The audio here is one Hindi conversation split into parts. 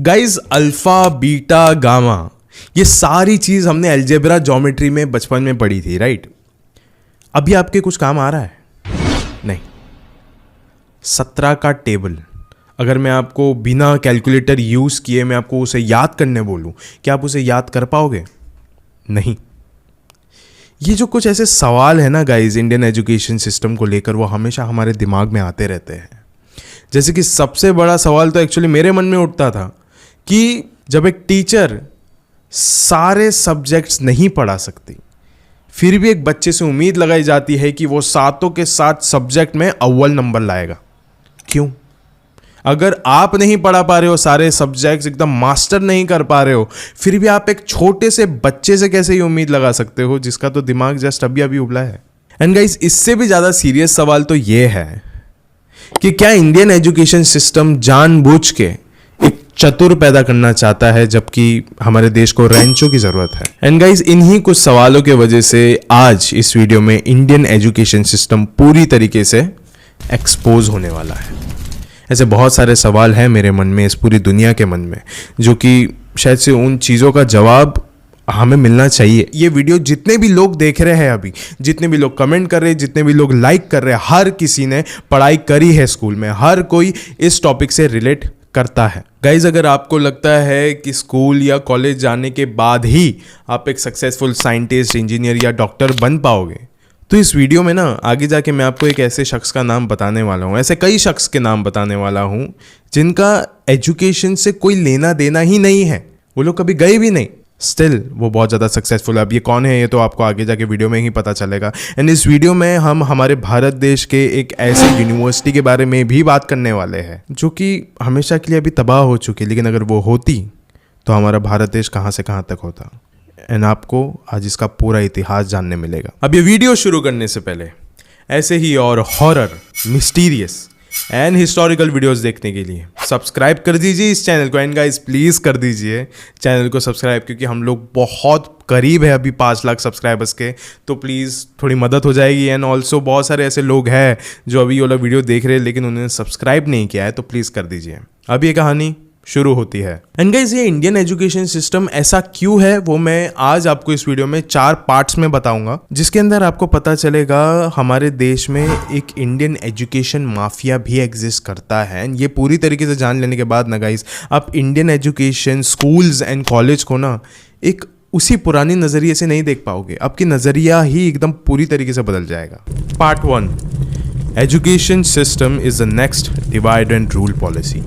गाइज अल्फा बीटा गामा ये सारी चीज हमने अलजेब्रा ज्योमेट्री में बचपन में पढ़ी थी, राइट। अभी आपके कुछ काम आ रहा है? नहीं। 17 का टेबल अगर मैं आपको बिना कैलकुलेटर यूज किए मैं आपको उसे याद करने बोलूं, क्या आप उसे याद कर पाओगे? नहीं। ये जो कुछ ऐसे सवाल है ना गाइज इंडियन एजुकेशन सिस्टम को लेकर, वो हमेशा हमारे दिमाग में आते रहते हैं। जैसे कि सबसे बड़ा सवाल तो एक्चुअली मेरे मन में उठता था कि जब एक टीचर सारे सब्जेक्ट्स नहीं पढ़ा सकती, फिर भी एक बच्चे से उम्मीद लगाई जाती है कि वो सातों के सात सब्जेक्ट में अव्वल नंबर लाएगा। क्यों? अगर आप नहीं पढ़ा पा रहे हो, सारे सब्जेक्ट्स एकदम मास्टर नहीं कर पा रहे हो, फिर भी आप एक छोटे से बच्चे से कैसे ये उम्मीद लगा सकते हो जिसका तो दिमाग जस्ट अभी अभी उबला है। एंड गाइस, इससे भी ज्यादा सीरियस सवाल तो ये है कि क्या इंडियन एजुकेशन सिस्टम जानबूझ के एक चतुर पैदा करना चाहता है जबकि हमारे देश को रैंचों की जरूरत है। एंड गाइस, इन्हीं कुछ सवालों के वजह से आज इस वीडियो में इंडियन एजुकेशन सिस्टम पूरी तरीके से एक्सपोज होने वाला है। ऐसे बहुत सारे सवाल हैं मेरे मन में, इस पूरी दुनिया के मन में, जो कि शायद से उन चीज़ों का जवाब हमें मिलना चाहिए। ये वीडियो जितने भी लोग देख रहे हैं अभी, जितने भी लोग कमेंट कर रहे हैं, जितने भी लोग लाइक कर रहे हैं, हर किसी ने पढ़ाई करी है स्कूल में, हर कोई इस टॉपिक से रिलेट करता है। गाइज, अगर आपको लगता है कि स्कूल या कॉलेज जाने के बाद ही आप एक सक्सेसफुल साइंटिस्ट, इंजीनियर या डॉक्टर बन पाओगे, तो इस वीडियो में ना आगे जाके मैं आपको एक ऐसे शख्स का नाम बताने वाला हूँ, ऐसे कई शख्स के नाम बताने वाला हूँ जिनका एजुकेशन से कोई लेना देना ही नहीं है, वो लोग कभी गए भी नहीं, स्टिल वो बहुत ज़्यादा सक्सेसफुल है। अब ये कौन है ये तो आपको आगे जाके वीडियो में ही पता चलेगा। एंड इस वीडियो में हम हमारे भारत देश के एक ऐसे यूनिवर्सिटी के बारे में भी बात करने वाले हैं जो कि हमेशा के लिए अभी तबाह हो चुकी है, लेकिन अगर वो होती तो हमारा भारत देश कहाँ से कहाँ तक होता। एंड आपको आज इसका पूरा इतिहास जानने मिलेगा। अब ये वीडियो शुरू करने से पहले ऐसे ही और horror, mysterious and historical videos देखने के लिए सब्सक्राइब कर दीजिए इस चैनल को। एंड गाइस, प्लीज़ कर दीजिए चैनल को सब्सक्राइब, क्योंकि हम लोग बहुत करीब है अभी 5 लाख सब्सक्राइबर्स के, तो प्लीज़ थोड़ी मदद हो जाएगी। एंड ऑल्सो बहुत सारे ऐसे लोग हैं जो अभी ये वाला वीडियो देख रहे हैं लेकिन उन्होंने सब्सक्राइब नहीं किया है, तो प्लीज़ कर दीजिए। अब ये कहानी शुरू होती है। एंड गाइस, ये इंडियन एजुकेशन सिस्टम ऐसा क्यों है वो मैं आज आपको इस वीडियो में 4 पार्ट्स में बताऊंगा, जिसके अंदर आपको पता चलेगा हमारे देश में एक इंडियन एजुकेशन माफिया भी एग्जिस्ट करता है। ये पूरी तरीके से जान लेने के बाद ना गाइस, आप Indian education schools and college को ना एक उसी पुरानी नज़रिए से नहीं देख पाओगे, आपकी नज़रिया ही एकदम पूरी तरीके से बदल जाएगा। Part 1, education system is the next divide and rule policy.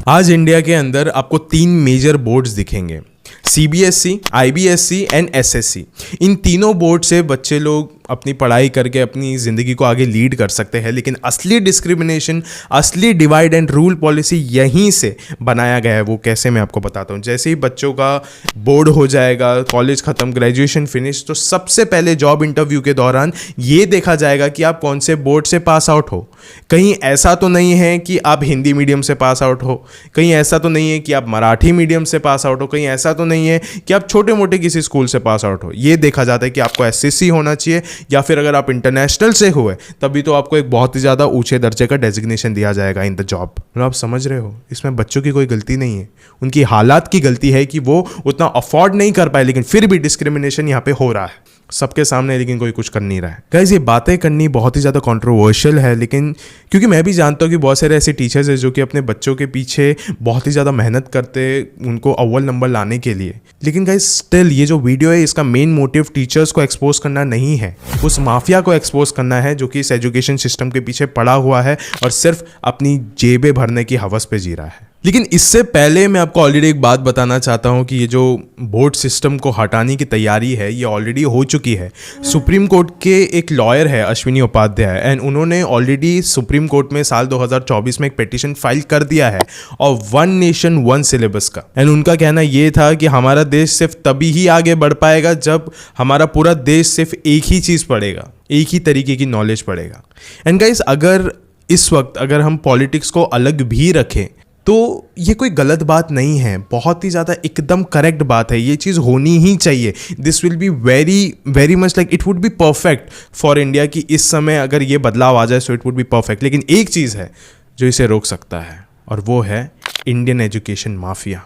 आज इंडिया के अंदर आपको 3 मेजर बोर्ड्स दिखेंगे, CBSE, IBSE एंड SSC। इन तीनों बोर्ड से बच्चे लोग अपनी पढ़ाई करके अपनी ज़िंदगी को आगे लीड कर सकते हैं, लेकिन असली डिस्क्रिमिनेशन, असली डिवाइड एंड रूल पॉलिसी यहीं से बनाया गया है। वो कैसे, मैं आपको बताता हूँ। जैसे ही बच्चों का बोर्ड हो जाएगा, कॉलेज ख़त्म, ग्रेजुएशन फिनिश, तो सबसे पहले जॉब इंटरव्यू के दौरान ये देखा जाएगा कि आप कौन से बोर्ड से पास आउट हो। कहीं ऐसा तो नहीं है कि आप हिंदी मीडियम से पास आउट हो, कहीं ऐसा तो नहीं है कि आप मराठी मीडियम से पास आउट हो, कहीं ऐसा तो नहीं है कि आप छोटे मोटे किसी स्कूल से पास आउट हो। ये देखा जाता है कि आपको SSC होना चाहिए, या फिर अगर आप इंटरनेशनल से हुए तभी तो आपको एक बहुत ही ज़्यादा ऊंचे दर्जे का डेजिग्नेशन दिया जाएगा इन द जॉब। मतलब आप समझ रहे हो, इसमें बच्चों की कोई गलती नहीं है, उनकी हालात की गलती है कि वो उतना अफोर्ड नहीं कर पाए, लेकिन फिर भी डिस्क्रिमिनेशन यहाँ पे हो रहा है सबके सामने, लेकिन कोई कुछ कर नहीं रहा है। गाइस, ये बातें करनी बहुत ही ज़्यादा कंट्रोवर्शियल है, लेकिन क्योंकि मैं भी जानता हूँ कि बहुत सारे ऐसे टीचर्स हैं जो कि अपने बच्चों के पीछे बहुत ही ज़्यादा मेहनत करते उनको अव्वल नंबर लाने के लिए। लेकिन गाइस, स्टिल ये जो वीडियो है इसका मेन मोटिव टीचर्स को एक्सपोज करना नहीं है, उस माफिया को एक्सपोज करना है जो कि इस एजुकेशन सिस्टम के पीछे पड़ा हुआ है और सिर्फ अपनी जेबें भरने की हवस पे जी रहा है। लेकिन इससे पहले मैं आपको ऑलरेडी एक बात बताना चाहता हूं कि ये जो बोर्ड सिस्टम को हटाने की तैयारी है ये ऑलरेडी हो चुकी है। सुप्रीम कोर्ट के एक लॉयर है अश्विनी उपाध्याय, एंड उन्होंने ऑलरेडी सुप्रीम कोर्ट में साल 2024 में एक पिटीशन फाइल कर दिया है और 1 नेशन 1 सिलेबस का। एंड उनका कहना ये था कि हमारा देश सिर्फ तभी ही आगे बढ़ पाएगा जब हमारा पूरा देश सिर्फ एक ही चीज़ पढ़ेगा, एक ही तरीके की नॉलेज पढ़ेगा। एंड गाइस, अगर इस वक्त अगर हम पॉलिटिक्स को अलग भी रखें तो ये कोई गलत बात नहीं है, बहुत ही ज़्यादा एकदम करेक्ट बात है, ये चीज़ होनी ही चाहिए। This will be very very much like it would be perfect for India कि इस समय अगर ये बदलाव आ जाए so it would be perfect. लेकिन एक चीज़ है जो इसे रोक सकता है और वो है इंडियन एजुकेशन माफिया।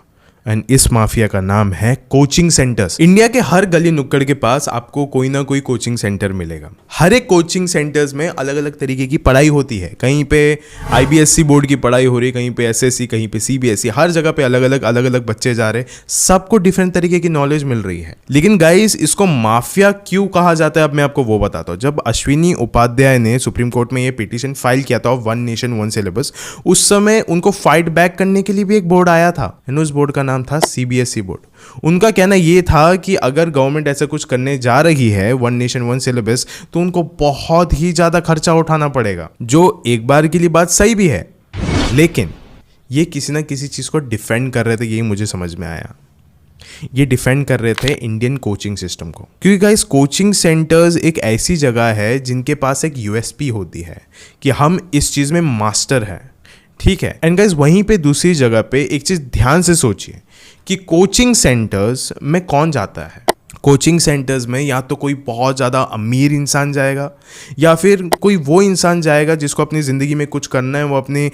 एंड इस माफिया का नाम है कोचिंग सेंटर्स। इंडिया के हर गली नुक्कड़ के पास आपको कोई ना कोई कोचिंग सेंटर मिलेगा। हर एक कोचिंग सेंटर्स में अलग अलग तरीके की पढ़ाई होती है। कहीं पे IBSC बोर्ड की पढ़ाई हो रही है, कहीं पे SSC, कहीं पे CBSE, हर जगह पे अलग अलग बच्चे जा रहे हैं, सबको डिफरेंट तरीके की नॉलेज मिल रही है। लेकिन गाइस, इसको माफिया क्यों कहा जाता है, अब मैं आपको वो बताता हूँ। जब अश्विनी उपाध्याय ने सुप्रीम कोर्ट में ये पिटीशन फाइल किया था, वन नेशन वन सिलेबस, उस समय उनको फाइट बैक करने के लिए भी एक बोर्ड आया था, उस बोर्ड का नाम था CBSE बोर्ड। उनका कहना ये था कि अगर गवर्नमेंट ऐसा कुछ करने जा रही है, वन नेशन वन सिलेबस, तो उनको बहुत ही ज्यादा खर्चा उठाना पड़ेगा, जो एक बार के लिए बात सही भी है। लेकिन ये किसी ना किसी चीज को डिफेंड कर रहे थे, यही मुझे समझ में आया। ये डिफेंड कर रहे थे इंडियन कोचिंग सिस्टम को, क्योंकि गाइस कोचिंग सेंटर्स एक ऐसी जगह है जिनके पास एक USP होती है कि हम इस चीज में मास्टर हैं, ठीक है। एंड गाइस, वहीं पे दूसरी जगह पे एक चीज ध्यान से सोचिए कि कोचिंग सेंटर्स में कौन जाता है। कोचिंग सेंटर्स में या तो कोई बहुत ज़्यादा अमीर इंसान जाएगा, या फिर कोई वो इंसान जाएगा जिसको अपनी ज़िंदगी में कुछ करना है, वो अपनी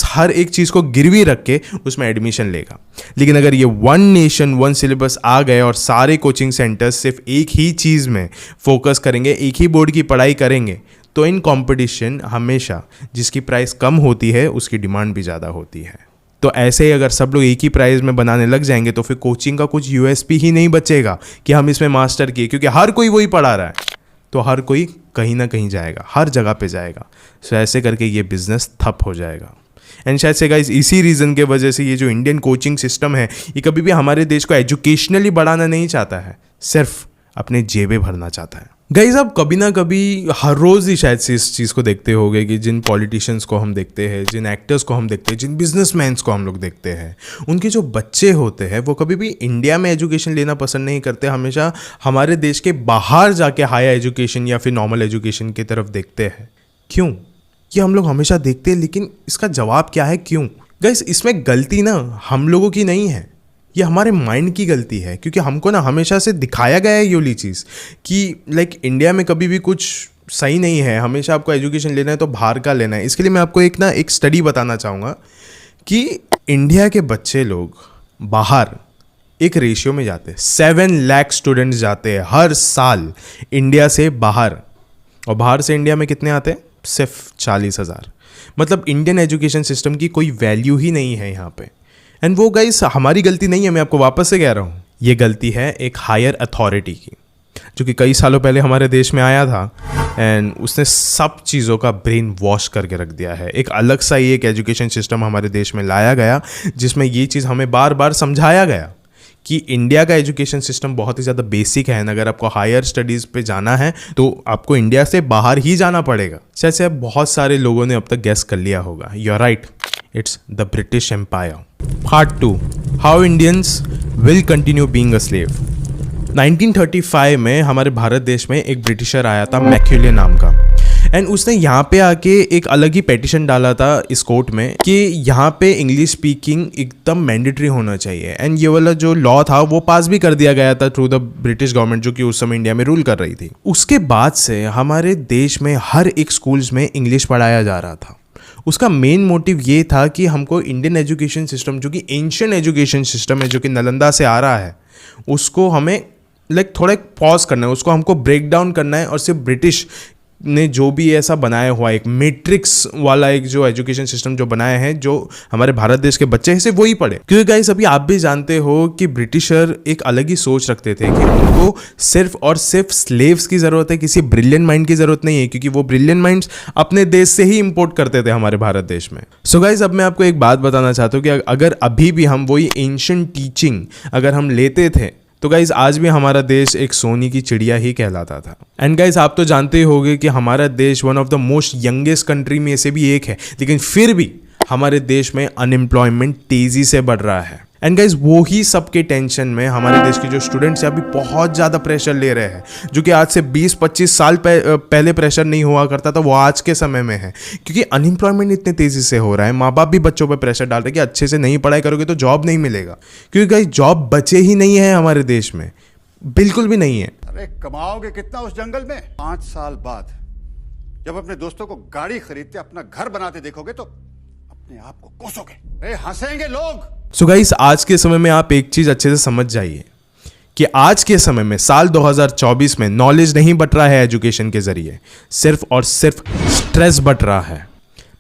हर एक चीज़ को गिरवी रख के उसमें एडमिशन लेगा। लेकिन अगर ये वन नेशन वन सिलेबस आ गए और सारे कोचिंग सेंटर्स सिर्फ एक ही चीज़ में फोकस करेंगे, एक ही बोर्ड की पढ़ाई करेंगे, तो इन कंपटीशन हमेशा जिसकी प्राइस कम होती है उसकी डिमांड भी ज़्यादा होती है। तो ऐसे ही अगर सब लोग एक ही प्राइस में बनाने लग जाएंगे तो फिर कोचिंग का कुछ USP ही नहीं बचेगा कि हम इसमें मास्टर किए, क्योंकि हर कोई वही पढ़ा रहा है, तो हर कोई कहीं ना कहीं जाएगा, हर जगह पे जाएगा। सो ऐसे करके ये बिजनेस ठप हो जाएगा। एंड शायद से गाइस इसी रीज़न के वजह से ये जो इंडियन कोचिंग सिस्टम है, ये कभी भी हमारे देश को एजुकेशनली बढ़ाना नहीं चाहता है, सिर्फ अपने जेबें भरना चाहता है। गाइस, आप कभी ना कभी हर रोज़ ही शायद से इस चीज़ को देखते होंगे कि जिन पॉलिटिशियंस को हम देखते हैं, जिन एक्टर्स को हम देखते हैं, जिन बिजनेसमैन्स को हम लोग देखते हैं, उनके जो बच्चे होते हैं वो कभी भी इंडिया में एजुकेशन लेना पसंद नहीं करते, हमेशा हमारे देश के बाहर जाके हायर एजुकेशन या फिर नॉर्मल एजुकेशन की तरफ देखते हैं। क्यों? ये हम लोग हमेशा देखते हैं, लेकिन इसका जवाब क्या है, क्यों? गाइस, इसमें गलती ना हम लोगों की नहीं है, ये हमारे माइंड की गलती है, क्योंकि हमको ना हमेशा से दिखाया गया है ये वाली चीज़ कि इंडिया में कभी भी कुछ सही नहीं है, हमेशा आपको एजुकेशन लेना है तो बाहर का लेना है। इसके लिए मैं आपको एक स्टडी बताना चाहूँगा कि इंडिया के बच्चे लोग बाहर एक रेशियो में जाते हैं, 7 लाख स्टूडेंट्स जाते हैं हर साल इंडिया से बाहर, और बाहर से इंडिया में कितने आते हैं? सिर्फ 40,000। मतलब इंडियन एजुकेशन सिस्टम की कोई वैल्यू ही नहीं है यहाँ पे। एंड वो गाइस हमारी गलती नहीं है, मैं आपको वापस से कह रहा हूँ, ये गलती है एक हायर अथॉरिटी की, जो कि कई सालों पहले हमारे देश में आया था एंड उसने सब चीज़ों का ब्रेन वॉश करके रख दिया है। एक अलग सा ही एक एजुकेशन सिस्टम हमारे देश में लाया गया, जिसमें ये चीज़ हमें बार बार समझाया गया कि इंडिया का एजुकेशन सिस्टम बहुत ही ज़्यादा बेसिक है, अगर आपको हायर स्टडीज़ पे जाना है तो आपको इंडिया से बाहर ही जाना पड़ेगा। जैसे अब बहुत सारे लोगों ने अब तक गेस कर लिया होगा, you are right, it's the British empire. Part 2, how Indians will continue being a slave. 1935 में हमारे भारत देश में एक ब्रिटिशर आया था मैक्यूले नाम का, एंड उसने यहाँ पे आके एक अलग ही पेटिशन डाला था इस कोर्ट में कि यहाँ पे इंग्लिश स्पीकिंग एकदम मैंडेटरी होना चाहिए। एंड ये वाला जो लॉ था वो पास भी कर दिया गया था थ्रू द ब्रिटिश गवर्नमेंट, जो कि उस समय इंडिया में रूल कर रही थी। उसके बाद से हमारे देश में हर एक स्कूल्स में इंग्लिश पढ़ाया जा रहा था। उसका मेन मोटिव ये था कि हमको इंडियन एजुकेशन सिस्टम, जो कि एंशिएंट एजुकेशन सिस्टम है, जो कि नालंदा से आ रहा है, उसको हमें थोड़ा पॉज करना है, उसको हमको ब्रेक डाउन करना है, और सिर्फ ब्रिटिश ने जो भी ऐसा बनाया हुआ एक मैट्रिक्स वाला एक जो एजुकेशन सिस्टम जो बनाया है, जो हमारे भारत देश के बच्चे हैं सिर्फ वही पढ़े। क्योंकि गाइस अभी आप भी जानते हो कि ब्रिटिशर एक अलग ही सोच रखते थे कि उनको सिर्फ और सिर्फ स्लेव्स की ज़रूरत है, किसी ब्रिलियंट माइंड की ज़रूरत नहीं है, क्योंकि वो ब्रिलियंट माइंड्स अपने देश से ही इंपोर्ट करते थे हमारे भारत देश में। सो गाइस अब मैं आपको एक बात बताना चाहता हूँ कि अगर अभी भी हम वही एंशिएंट टीचिंग अगर हम लेते थे तो गाइज आज भी हमारा देश एक सोने की चिड़िया ही कहलाता था। एंड गाइज आप तो जानते ही होंगे कि हमारा देश one of the most youngest country में से भी एक है, लेकिन फिर भी हमारे देश में अनएम्प्लॉयमेंट तेजी से बढ़ रहा है। एंड गाइज वो ही सबके टेंशन में हमारे देश के जो स्टूडेंट्स हैं अभी बहुत ज़्यादा प्रेशर ले रहे हैं, जो कि आज से 20-25 साल पहले प्रेशर नहीं हुआ करता था, वो आज के समय में है। क्योंकि अनएम्प्लॉयमेंट इतने तेज़ी से हो रहा है, माँ बाप भी बच्चों पर प्रेशर डाल रहे हैं कि अच्छे से नहीं पढ़ाई करोगे तो जॉब नहीं मिलेगा। क्योंकि गाइज जॉब बचे ही नहीं है हमारे देश में, बिल्कुल भी नहीं है। अरे कमाओगे कितना उस जंगल में? 5 साल बाद जब अपने दोस्तों को गाड़ी खरीदते अपना घर बनाते देखोगे तो अपने आप को कोसोगे, हंसेंगे लोग। सो गाइस, आज के समय में आप एक चीज अच्छे से समझ जाइए कि आज के समय में साल 2024 में नॉलेज नहीं बट रहा है एजुकेशन के जरिए, सिर्फ और सिर्फ स्ट्रेस बट रहा है।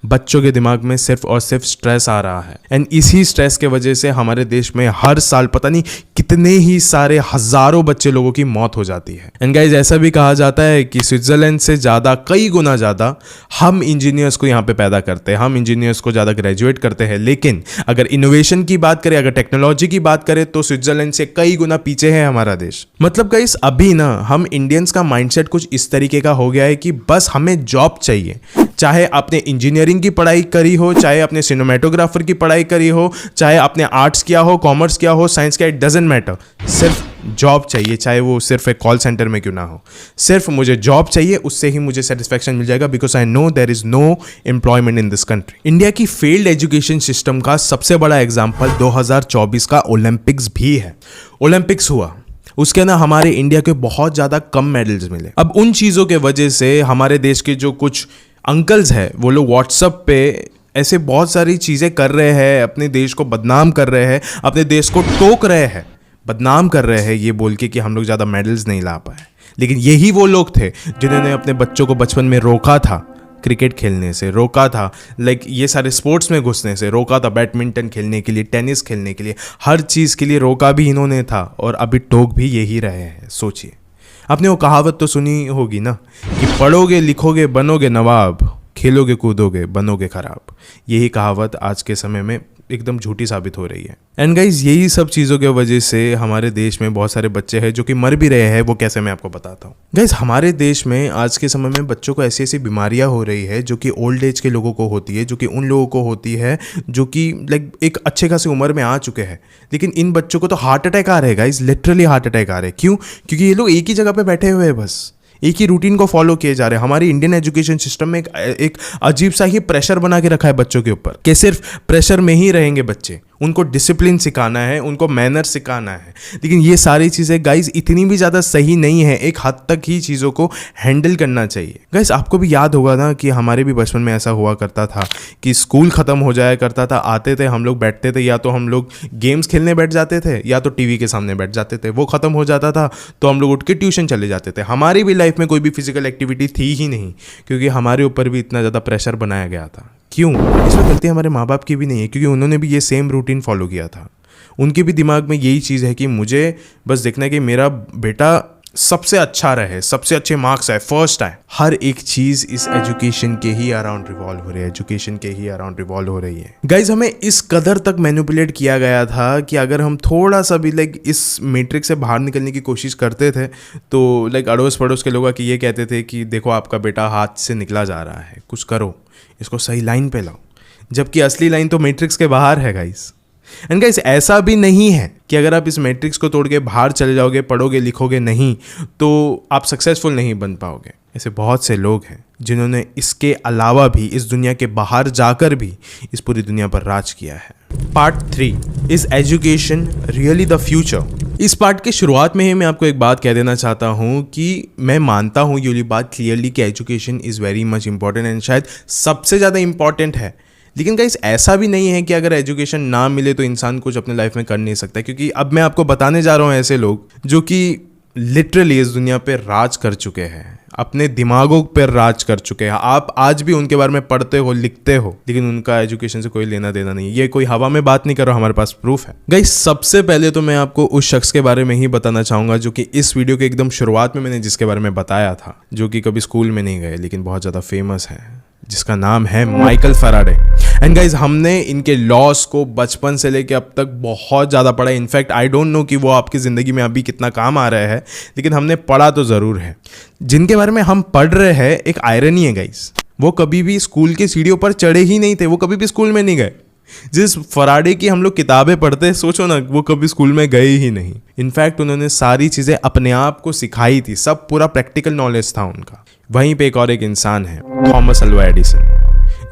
बच्चों के दिमाग में सिर्फ और सिर्फ स्ट्रेस आ रहा है, एंड इसी स्ट्रेस के वजह से हमारे देश में हर साल पता नहीं कितने ही सारे हजारों बच्चे लोगों की मौत हो जाती है। एंड गाइज, ऐसा भी कहा जाता है कि स्विट्जरलैंड से ज़्यादा, कई गुना ज़्यादा हम इंजीनियर्स को यहाँ पे पैदा करते हैं, हम इंजीनियर्स को ज़्यादा ग्रेजुएट करते हैं। लेकिन अगर इनोवेशन की बात करें, अगर टेक्नोलॉजी की बात करें, तो स्विट्जरलैंड से कई गुना पीछे है हमारा देश। मतलब गाइज, अभी ना हम इंडियंस का माइंडसेट कुछ इस तरीके का हो गया है कि बस हमें जॉब चाहिए, चाहे आपने इंजीनियरिंग की पढ़ाई करी हो, चाहे आपने सिनेमेटोग्राफर की पढ़ाई करी हो, चाहे आपने आर्ट्स किया हो, कॉमर्स किया हो, साइंस किया, इट डजंट मैटर, सिर्फ जॉब चाहिए, चाहे वो सिर्फ एक कॉल सेंटर में क्यों ना हो। सिर्फ मुझे जॉब चाहिए, उससे ही मुझे सेटिस्फैक्शन मिल जाएगा, because I know there is no employment in this country. India की फेल्ड एजुकेशन सिस्टम का सबसे बड़ा एग्जाम्पल 2024 का ओलंपिक्स भी है। ओलंपिक्स हुआ, उसके ना हमारे इंडिया के बहुत ज़्यादा कम मेडल्स मिले। अब उन चीज़ों के वजह से हमारे देश के जो कुछ अंकल्स हैं, वो लोग व्हाट्सएप पे ऐसे बहुत सारी चीज़ें कर रहे हैं, अपने देश को बदनाम कर रहे हैं, अपने देश को टोक रहे हैं, बदनाम कर रहे हैं, ये बोल के कि हम लोग ज़्यादा मेडल्स नहीं ला पाए। लेकिन यही वो लोग थे जिन्होंने अपने बच्चों को बचपन में रोका था क्रिकेट खेलने से, रोका था लाइक ये सारे स्पोर्ट्स में घुसने से, रोका था बैडमिंटन खेलने के लिए, टेनिस खेलने के लिए, हर चीज़ के लिए रोका भी इन्होंने था, और अभी टोक भी यही रहे हैं। सोचिए, आपने वो कहावत तो सुनी होगी ना कि पढ़ोगे लिखोगे बनोगे नवाब, खेलोगे कूदोगे बनोगे खराब। यही कहावत आज के समय में एकदम झूठी साबित हो रही है। एंड गाइज, यही सब चीज़ों के वजह से हमारे देश में बहुत सारे बच्चे हैं जो कि मर भी रहे हैं। वो कैसे, मैं आपको बताता हूँ। गाइज, हमारे देश में आज के समय में बच्चों को ऐसी ऐसी बीमारियाँ हो रही है जो कि ओल्ड एज के लोगों को होती है, जो कि उन लोगों को होती है जो कि लाइक एक अच्छे खासी उम्र में आ चुके हैं। लेकिन इन बच्चों को तो हार्ट अटैक आ रहे हैं गाइज, लिटरली हार्ट अटैक आ रहे हैं। क्यों? क्योंकि ये लोग एक ही जगह पर बैठे हुए हैं, बस एक ही रूटीन को फॉलो किए जा रहे हैं। हमारी इंडियन एजुकेशन सिस्टम में एक अजीब सा ही प्रेशर बना के रखा है बच्चों के ऊपर कि सिर्फ प्रेशर में ही रहेंगे बच्चे, उनको डिसिप्लिन सिखाना है, उनको मैनर सिखाना है। लेकिन ये सारी चीज़ें गाइज इतनी भी ज़्यादा सही नहीं है, एक हद तक ही चीज़ों को हैंडल करना चाहिए। गाइज, आपको भी याद होगा ना कि हमारे भी बचपन में ऐसा हुआ करता था कि स्कूल ख़त्म हो जाया करता था, आते थे हम लोग, बैठते थे, या तो हम लोग गेम्स खेलने बैठ जाते थे या तो टीवी के सामने बैठ जाते थे। वो ख़त्म हो जाता था तो हम लोग उठ के ट्यूशन चले जाते थे। हमारी भी लाइफ में कोई भी फिजिकल एक्टिविटी थी ही नहीं, क्योंकि हमारे ऊपर भी इतना ज़्यादा प्रेशर बनाया गया था। क्यों? इसमें गलती हमारे माँ बाप की भी नहीं है, क्योंकि उन्होंने भी ये सेम रूटीन फॉलो किया था। उनके भी दिमाग में यही चीज़ है कि मुझे बस देखना है कि मेरा बेटा सबसे अच्छा रहे, सबसे अच्छे मार्क्स आए, फर्स्ट आए। हर एक चीज़ इस एजुकेशन के ही अराउंड रिवॉल्व हो रही है, एजुकेशन के ही अराउंड रिवॉल्व हो रही है। गाइज, हमें इस कदर तक मैनिपुलेट किया गया था कि अगर हम थोड़ा सा भी लाइक इस मैट्रिक्स से बाहर निकलने की कोशिश करते थे तो लाइक अड़ोस पड़ोस के लोग कि ये कहते थे कि देखो आपका बेटा हाथ से निकला जा रहा है, कुछ करो, इसको सही लाइन पे लाओ। जबकि असली लाइन तो मैट्रिक्स के बाहर है गाइज। एंड गाइस, ऐसा भी नहीं है कि अगर आप इस मैट्रिक्स को तोड़ के बाहर चले जाओगे, पढ़ोगे लिखोगे नहीं, तो आप सक्सेसफुल नहीं बन पाओगे। ऐसे बहुत से लोग हैं जिन्होंने इसके अलावा भी इस दुनिया के बाहर जाकर भी इस पूरी दुनिया पर राज किया है। Part 3, is education really the future? इस पार्ट के शुरुआत में ही मैं आपको एक बात कह देना चाहता हूँ कि मैं मानता हूँ ये बात क्लियरली कि education is very much important and शायद सबसे ज़्यादा इंपॉर्टेंट है। लेकिन गाइस, ऐसा भी नहीं है कि अगर एजुकेशन ना मिले तो इंसान कुछ अपने लाइफ में कर नहीं सकता, क्योंकि अब मैं आपको बताने जा रहा हूँ ऐसे लोग जो कि लिटरली इस दुनिया पे राज कर चुके हैं, अपने दिमागों पर राज कर चुके हैं। आप आज भी उनके बारे में पढ़ते हो, लिखते हो, लेकिन उनका एजुकेशन से कोई लेना देना नहीं। ये कोई हवा में बात नहीं कर रहा, हमारे पास प्रूफ है। गाइस, सबसे पहले तो मैं आपको उस शख्स के बारे में ही बताना चाहूँगा जो कि इस वीडियो के एकदम शुरुआत में मैंने जिसके बारे में बताया था, जो कि कभी स्कूल में नहीं गए लेकिन बहुत ज़्यादा फेमस है, जिसका नाम है माइकल फैराडे। एंड गाइज, हमने इनके लॉस को बचपन से लेके अब तक बहुत ज़्यादा पढ़ा है। इनफैक्ट आई डोंट नो कि वो आपकी ज़िंदगी में अभी कितना काम आ रहा है, लेकिन हमने पढ़ा तो ज़रूर है। जिनके बारे में हम पढ़ रहे हैं, एक आयरनी है गाइज, वो कभी भी स्कूल की सीढ़ियों पर चढ़े ही नहीं थे, वो कभी भी स्कूल में नहीं गए। जिस फराडे की हम लोग किताबें पढ़ते हैं, सोचो ना, वो कभी स्कूल में गए ही नहीं। इनफैक्ट उन्होंने सारी चीज़ें अपने आप को सिखाई थी, सब पूरा प्रैक्टिकल नॉलेज था उनका। वहीं पे एक और एक इंसान है, थॉमस अल्वा एडिसन,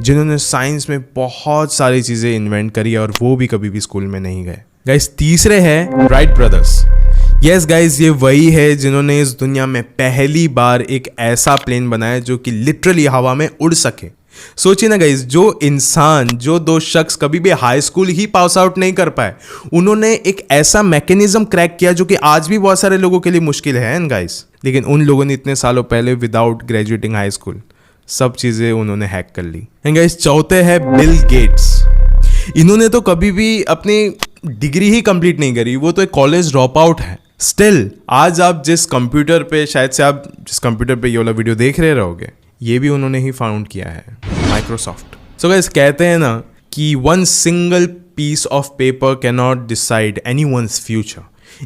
जिन्होंने साइंस में बहुत सारी चीज़ें इन्वेंट करी और वो भी कभी भी स्कूल में नहीं गए। गाइस, तीसरे हैं राइट ब्रदर्स। यस गाइस, ये वही है जिन्होंने इस दुनिया में पहली बार एक ऐसा प्लेन बनाया जो कि लिटरली हवा में उड़ सके। सोचिए ना गाइस, जो दो शख्स कभी भी हाई स्कूल ही पास आउट नहीं कर पाए, उन्होंने एक ऐसा मैकेनिज्म क्रैक किया जो कि आज भी बहुत सारे लोगों के लिए मुश्किल है गाइस। लेकिन उन लोगों ने इतने सालों पहले विदाउट ग्रेजुएटिंग हाई स्कूल सब चीजें उन्होंने हैक कर ली। एंड गाइस, चौथे हैं बिल गेट्स। इन्होंने तो कभी भी अपनी डिग्री ही कंप्लीट नहीं करी, वो तो एक कॉलेज ड्रॉप आउट है। स्टिल आज आप जिस कंप्यूटर पे ये वाला वीडियो देख रहे रहोगे, ये भी उन्होंने ही फाउंड किया है, माइक्रोसॉफ्ट। सो गाइस, कहते हैं ना कि one single piece of paper cannot decide anyone's future.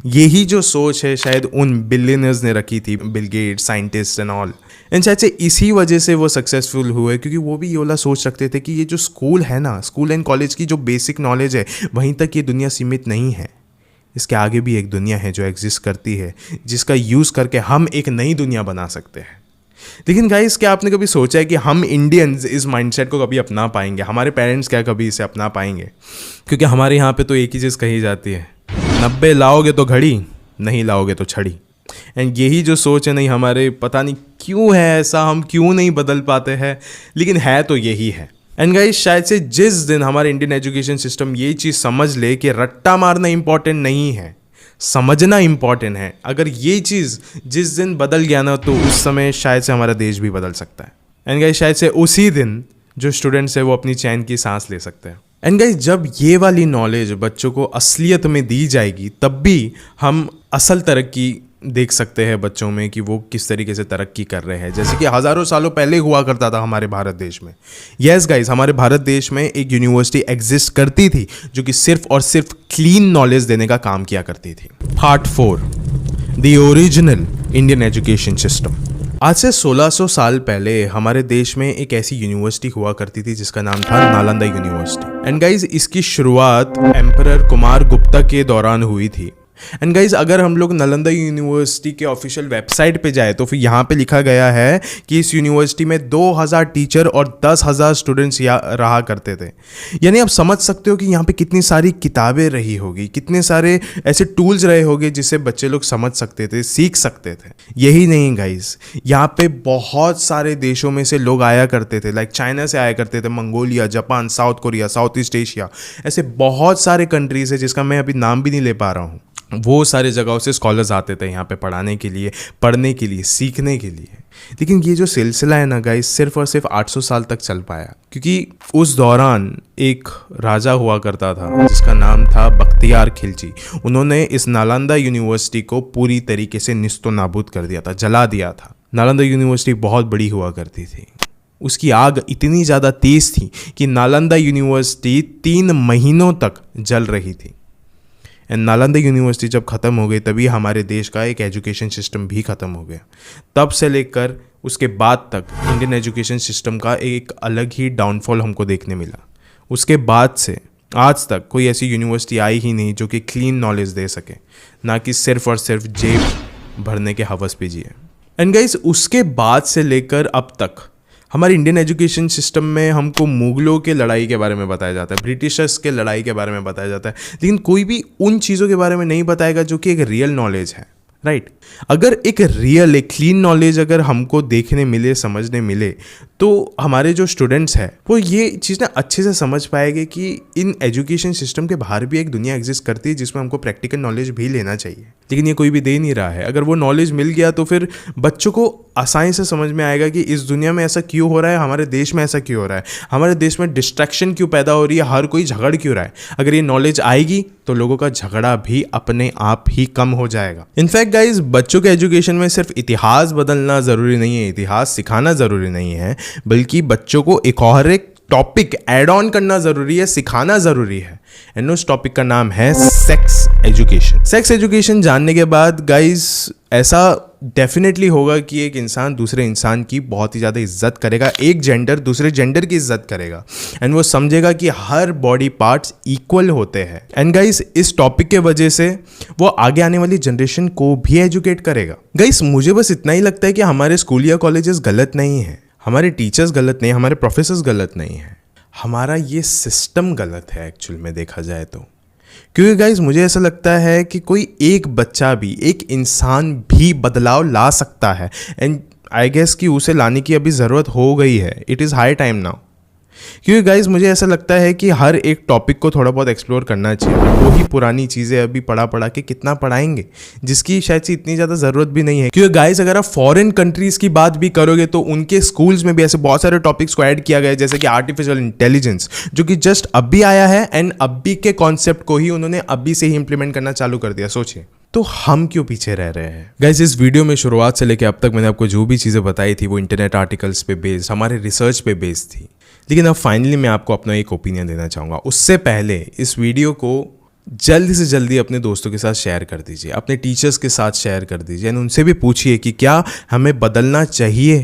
यही जो सोच है शायद उन बिलियनर्स ने रखी थी, Bill Gates, scientist and all. And शायद से इसी वजह से वो सक्सेसफुल हुए, क्योंकि वो भी ये वाला सोच रखते थे कि ये जो स्कूल है ना, स्कूल एंड कॉलेज की जो बेसिक नॉलेज है, वहीं तक ये दुनिया सीमित नहीं है। इसके आगे भी एक दुनिया है जो एग्जिस्ट करती है, जिसका यूज़ करके हम एक नई दुनिया बना सकते हैं। लेकिन गाइस, क्या आपने कभी सोचा है कि हम इंडियंस इस माइंडसेट को कभी अपना पाएंगे? हमारे पेरेंट्स क्या कभी इसे अपना पाएंगे? क्योंकि हमारे यहाँ पे तो एक ही चीज़ कही जाती है, 90 लाओगे तो घड़ी, नहीं लाओगे तो छड़ी। एंड यही जो सोच है, नहीं हमारे पता नहीं क्यों है ऐसा, हम क्यों नहीं बदल पाते हैं, लेकिन है तो यही है। एंड गाइस, शायद से जिस दिन हमारे इंडियन एजुकेशन सिस्टम ये चीज़ समझ ले कि रट्टा मारना इंपॉर्टेंट नहीं है, समझना इंपॉर्टेंट है, अगर ये चीज़ जिस दिन बदल गया ना, तो उस समय शायद से हमारा देश भी बदल सकता है। एंड गाइस, शायद से उसी दिन जो स्टूडेंट्स है वो अपनी चैन की सांस ले सकते हैं। एंड गाइस, जब ये वाली नॉलेज बच्चों को असलियत में दी जाएगी, तब भी हम असल तरक्की देख सकते हैं बच्चों में कि वो किस तरीके से तरक्की कर रहे हैं, जैसे कि हज़ारों सालों पहले हुआ करता था हमारे भारत देश में। यस गाइस, हमारे भारत देश में एक यूनिवर्सिटी एग्जिस्ट करती थी जो कि सिर्फ और सिर्फ क्लीन नॉलेज देने का काम किया करती थी। Part 4, the original Indian education system. आज से 1600 साल पहले हमारे देश में एक ऐसी यूनिवर्सिटी हुआ करती थी जिसका नाम था नालंदा यूनिवर्सिटी। एंड गाइज, इसकी शुरुआत एम्परर कुमार गुप्ता के दौरान हुई थी। एंड गाइज, अगर हम लोग नालंदा यूनिवर्सिटी के ऑफिशियल वेबसाइट पे जाए तो फिर यहाँ पे लिखा गया है कि इस यूनिवर्सिटी में 2000 टीचर और 10,000 स्टूडेंट्स रहा करते थे। यानी आप समझ सकते हो कि यहाँ पे कितनी सारी किताबें रही होगी, कितने सारे ऐसे टूल्स रहे होंगे जिससे बच्चे लोग समझ सकते थे, सीख सकते थे। यही नहीं गाइज, यहाँ पे बहुत सारे देशों में से लोग आया करते थे, लाइक चाइना से आया करते थे, Mongolia, Japan, south Korea, south east Asia, ऐसे बहुत सारे कंट्रीज है जिसका मैं अभी नाम भी नहीं ले पा रहा हूँ। वो सारे जगहों से स्कॉलर्स आते थे यहाँ पे पढ़ाने के लिए, पढ़ने के लिए, सीखने के लिए। लेकिन ये जो सिलसिला है ना गाइस, सिर्फ और सिर्फ 800 साल तक चल पाया, क्योंकि उस दौरान एक राजा हुआ करता था जिसका नाम था बख्तियार खिलजी। उन्होंने इस नालंदा यूनिवर्सिटी को पूरी तरीके से निस्तो नाबूद कर दिया था, जला दिया था। नालंदा यूनिवर्सिटी बहुत बड़ी हुआ करती थी, उसकी आग इतनी ज़्यादा तेज़ थी कि नालंदा यूनिवर्सिटी 3 महीनों तक जल रही थी। एंड नालंदा यूनिवर्सिटी जब ख़त्म हो गई, तभी हमारे देश का एक एजुकेशन सिस्टम भी ख़त्म हो गया। तब से लेकर उसके बाद तक इंडियन एजुकेशन सिस्टम का एक अलग ही डाउनफॉल हमको देखने मिला। उसके बाद से आज तक कोई ऐसी यूनिवर्सिटी आई ही नहीं जो कि क्लीन नॉलेज दे सके, ना कि सिर्फ और सिर्फ जेब भरने के हवस पे जिए। एंड गाइस, उसके बाद से लेकर अब तक हमारे इंडियन एजुकेशन सिस्टम में हमको मुगलों के लड़ाई के बारे में बताया जाता है, ब्रिटिशर्स के लड़ाई के बारे में बताया जाता है, लेकिन कोई भी उन चीज़ों के बारे में नहीं बताएगा जो कि एक रियल नॉलेज है, राइट। अगर एक क्लीन नॉलेज अगर हमको देखने मिले, समझने मिले, तो हमारे जो स्टूडेंट्स हैं वो ये चीज़ ना अच्छे से समझ पाएंगे कि इन एजुकेशन सिस्टम के बाहर भी एक दुनिया एग्जिस्ट करती है जिसमें हमको प्रैक्टिकल नॉलेज भी लेना चाहिए। लेकिन ये कोई भी दे नहीं रहा है। अगर वो नॉलेज मिल गया तो फिर बच्चों को आसानी से समझ में आएगा कि इस दुनिया में ऐसा क्यों हो रहा है, हमारे देश में ऐसा क्यों हो रहा है, हमारे देश में डिस्ट्रैक्शन क्यों पैदा हो रही है, हर कोई झगड़ क्यों रहा है। अगर ये नॉलेज आएगी तो लोगों का झगड़ा भी अपने आप ही कम हो जाएगा। इनफैक्ट गाइज, बच्चों के एजुकेशन में सिर्फ इतिहास बदलना ज़रूरी नहीं है, इतिहास सिखाना ज़रूरी नहीं है, बल्कि बच्चों को एक टॉपिक ऐड ऑन करना ज़रूरी है, सिखाना ज़रूरी है। एंड उस टॉपिक का नाम है सेक्स एजुकेशन। सेक्स एजुकेशन जानने के बाद गाइज ऐसा डेफिनेटली होगा कि एक इंसान दूसरे इंसान की बहुत ही ज़्यादा इज्जत करेगा, एक जेंडर दूसरे जेंडर की इज्जत करेगा, एंड वो समझेगा कि हर बॉडी पार्ट्स इक्वल होते हैं। एंड गाइस, इस टॉपिक के वजह से वो आगे आने वाली जनरेशन को भी एजुकेट करेगा। गाइस, मुझे बस इतना ही लगता है कि हमारे स्कूल या कॉलेजेस गलत नहीं है, हमारे टीचर्स गलत नहीं, हमारे प्रोफेसर्स गलत नहीं है, हमारा ये सिस्टम गलत है एक्चुअल में देखा जाए तो। क्योंकि गाइज, मुझे ऐसा लगता है कि कोई एक बच्चा भी, एक इंसान भी बदलाव ला सकता है। एंड आई गेस कि उसे लाने की अभी ज़रूरत हो गई है। It is high time now. क्योंकि गाइज मुझे ऐसा लगता है कि हर एक टॉपिक को थोड़ा बहुत एक्सप्लोर करना चाहिए। वही पुरानी चीज़ें अभी पढ़ा के कितना पढ़ाएंगे, जिसकी शायद से इतनी ज़्यादा ज़रूरत भी नहीं है। क्योंकि गाइज अगर आप फॉरेन कंट्रीज़ की बात भी करोगे तो उनके स्कूल्स में भी ऐसे बहुत सारे टॉपिक्स को ऐड किया गया है, जैसे कि आर्टिफिशियल इंटेलिजेंस, जो कि जस्ट अभी आया है एंड अभी के कॉन्सेप्ट को ही उन्होंने अभी से ही इंप्लीमेंट करना चालू कर दिया। सोचिए, तो हम क्यों पीछे रह रहे हैं। गाइस इस वीडियो में शुरुआत से लेकर अब तक मैंने आपको जो भी चीज़ें बताई थी वो इंटरनेट आर्टिकल्स पे बेस्ड, हमारे रिसर्च पे बेस्ड थी। लेकिन अब फाइनली मैं आपको अपना एक ओपिनियन देना चाहूँगा। उससे पहले इस वीडियो को जल्दी से जल्दी अपने दोस्तों के साथ शेयर कर दीजिए, अपने टीचर्स के साथ शेयर कर दीजिए एंड उनसे भी पूछिए कि क्या हमें बदलना चाहिए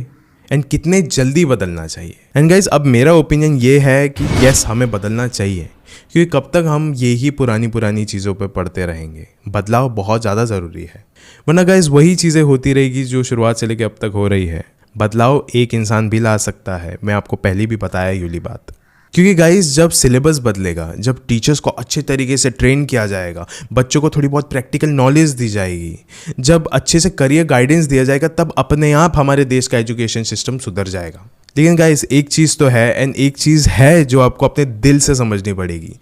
एंड कितने जल्दी बदलना चाहिए। एंड गाइज अब मेरा ओपिनियन ये है कि यस, हमें बदलना चाहिए, क्योंकि कब तक हम यही पुरानी चीज़ों पे पढ़ते रहेंगे। बदलाव बहुत ज़्यादा ज़रूरी है, वरना गाइज वही चीज़ें होती रहेगी जो शुरुआत से लेकर अब तक हो रही है। बदलाव एक इंसान भी ला सकता है, मैं आपको पहले भी बताया यूली बात। क्योंकि गाइज जब सिलेबस बदलेगा, जब टीचर्स को अच्छे तरीके से ट्रेन किया जाएगा, बच्चों को थोड़ी बहुत प्रैक्टिकल नॉलेज दी जाएगी, जब अच्छे से करियर गाइडेंस दिया जाएगा, तब अपने आप हमारे देश का एजुकेशन सिस्टम सुधर जाएगा। लेकिन गाइस एक चीज़ तो है एंड एक चीज़ है जो आपको अपने दिल से समझनी पड़ेगी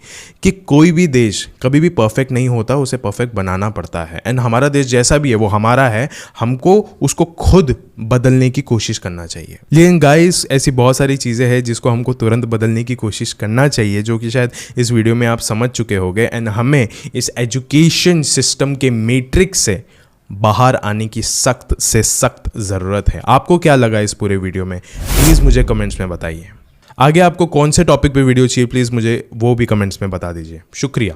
कि कोई भी देश कभी भी परफेक्ट नहीं होता, उसे परफेक्ट बनाना पड़ता है। एंड हमारा देश जैसा भी है वो हमारा है, हमको उसको खुद बदलने की कोशिश करना चाहिए। लेकिन गाइस ऐसी बहुत सारी चीज़ें हैं जिसको हमको तुरंत बदलने की कोशिश करना चाहिए, जो कि शायद इस वीडियो में आप समझ चुके होंगे। एंड हमें इस एजुकेशन सिस्टम के मैट्रिक्स से बाहर आने की सख्त से सख्त ज़रूरत है। आपको क्या लगा इस पूरे वीडियो में, प्लीज़ मुझे कमेंट्स में बताइए। आगे आपको कौन से टॉपिक पे वीडियो चाहिए, प्लीज़ मुझे वो भी कमेंट्स में बता दीजिए। शुक्रिया।